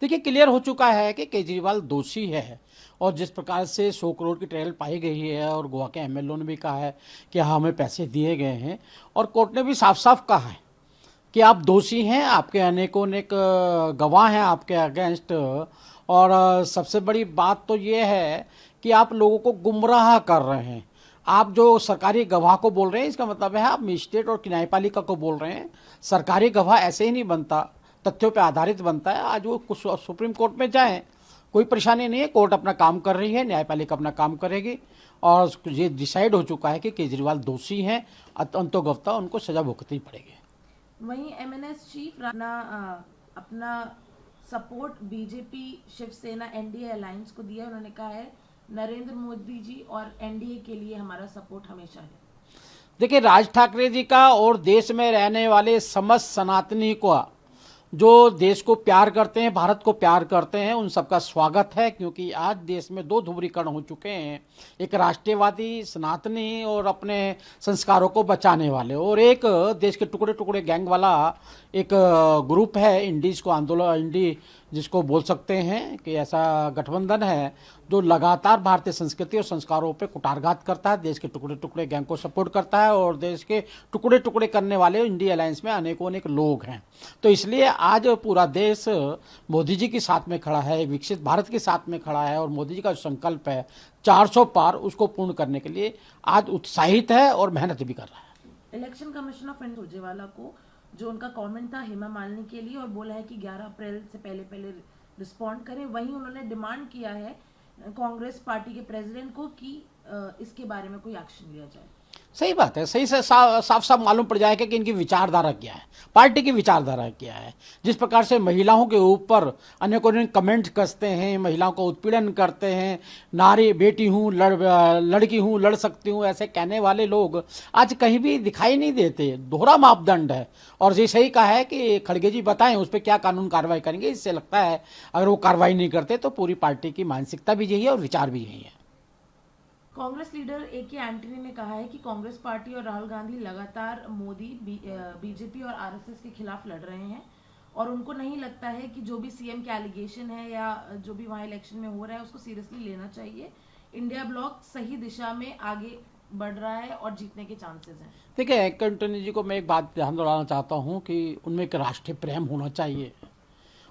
देखिए, क्लियर हो चुका है कि केजरीवाल दोषी है और जिस प्रकार से 100 करोड़ की ट्रेल पाई गई है और गोवा के एमएलए ने भी कहा है कि हाँ, हमें पैसे दिए गए हैं और कोर्ट ने भी साफ साफ कहा है कि आप दोषी हैं, आपके अनेकों अनेक गवाह हैं आपके अगेंस्ट। और सबसे बड़ी बात तो ये है कि आप लोगों को गुमराह कर रहे हैं। आप जो सरकारी गवाह को बोल रहे हैं, इसका मतलब है आप मजिस्ट्रेट और न्यायपालिका को बोल रहे हैं। सरकारी गवाह ऐसे ही नहीं बनता, तथ्यों पर आधारित बनता है। आज वो कुछ सुप्रीम कोर्ट में जाएं, कोई परेशानी नहीं है, कोर्ट अपना काम कर रही है, न्यायपालिका अपना काम करेगी और ये डिसाइड हो चुका है कि केजरीवाल दोषी हैं, अंतोगत्वा उनको सजा भुगतनी पड़ेगी। वहीं एमएनएस चीफ अपना support BJP Shiv Sena NDA alliance को दिया। उन्होंने कहा है नरेंद्र मोदी जी और एनडीए के लिए हमारा सपोर्ट हमेशा है। देखिए, राज ठाकरे जी का और देश में रहने वाले समस्त सनातनी को, जो देश को प्यार करते हैं, भारत को प्यार करते हैं, उन सबका स्वागत है। क्योंकि आज देश में दो ध्रुवीकरण हो चुके हैं, एक राष्ट्रवादी सनातनी और अपने संस्कारों को बचाने वाले, और एक देश के टुकड़े टुकड़े गैंग वाला एक ग्रुप है, इंडीज को आंदोलन, इंडी जिसको बोल सकते हैं कि ऐसा गठबंधन है जो लगातार भारतीय संस्कृति और संस्कारों पे कुटारघात करता है, देश के टुकड़े टुकड़े गैंग को सपोर्ट करता है और देश के टुकड़े टुकड़े करने वाले इंडिया अलायंस में अनेकों अनेक लोग हैं। तो इसलिए आज पूरा देश मोदी जी के साथ में खड़ा है, विकसित भारत के साथ में खड़ा है और मोदी जी का संकल्प है 400 पार, उसको पूर्ण करने के लिए आज उत्साहित है और मेहनत भी कर रहा है। Election commission of India Surjewala को जो उनका कमेंट था हेमा मालिनी के लिए, और बोला है कि 11 अप्रैल से पहले रिस्पॉन्ड करें। वहीं उन्होंने डिमांड किया है कांग्रेस पार्टी के प्रेसिडेंट को कि इसके बारे में कोई एक्शन लिया जाए। सही बात है, सही से साफ साफ मालूम पड़ जाएगा कि इनकी विचारधारा क्या है, पार्टी की विचारधारा क्या है। जिस प्रकार से महिलाओं के ऊपर अनेकों अनेक कमेंट कसते हैं, महिलाओं को उत्पीड़न करते हैं, नारी बेटी हूँ, लड़की हूँ, लड़ सकती हूँ, ऐसे कहने वाले लोग आज कहीं भी दिखाई नहीं देते। दोहरा मापदंड है। और ये सही कहा है कि खड़गे जी बताएं उस पर क्या कानून कार्रवाई करेंगे। इससे लगता है अगर वो कार्रवाई नहीं करते तो पूरी पार्टी की मानसिकता भी यही है और विचार भी यही है। Congress leader A K. एंटनी ने कहा है कि कांग्रेस पार्टी और राहुल गांधी लगातार मोदी, बीजेपी और आरएसएस के खिलाफ लड़ रहे हैं और उनको नहीं लगता है कि जो भी सीएम के एलिगेशन है या जो भी वहां इलेक्शन में हो रहा है उसको सीरियसली लेना चाहिए। इंडिया ब्लॉक सही दिशा में आगे बढ़ रहा है और जीतने के चांसेस हैं। देखिए, एंटनी जी को मैं एक बात ध्यान दिलाना चाहता हूँ कि उनमें एक राष्ट्रीय प्रेम होना चाहिए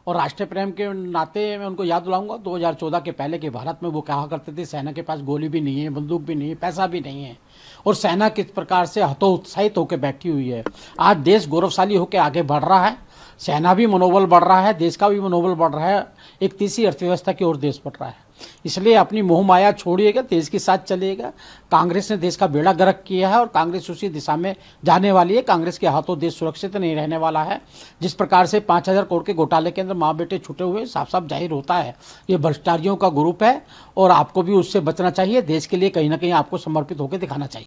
और राष्ट्रीय प्रेम के नाते मैं उनको याद दिलाऊंगा 2014 के पहले के भारत में वो कहा करते थे सेना के पास गोली भी नहीं है, बंदूक भी नहीं है, पैसा भी नहीं है और सेना किस प्रकार से हतोत्साहित होकर बैठी हुई है। आज देश गौरवशाली होकर आगे बढ़ रहा है, सेना भी मनोबल बढ़ रहा है, देश का भी मनोबल बढ़ रहा है, एक तीसरी अर्थव्यवस्था की ओर देश बढ़ रहा है। इसलिए अपनी मोह माया छोड़िएगा, देश के साथ चलिएगा। कांग्रेस ने देश का बेड़ा गर्क किया है और कांग्रेस उसी दिशा में जाने वाली है। कांग्रेस के हाथों देश सुरक्षित नहीं रहने वाला है। जिस प्रकार से 5000 करोड़ के घोटाले के अंदर माँ बेटे छूटे हुए साफ साफ जाहिर होता है ये भ्रष्टाचारियों का ग्रुप है और आपको भी उससे बचना चाहिए। देश के लिए कहीं ना कहीं आपको समर्पित होकर दिखाना चाहिए।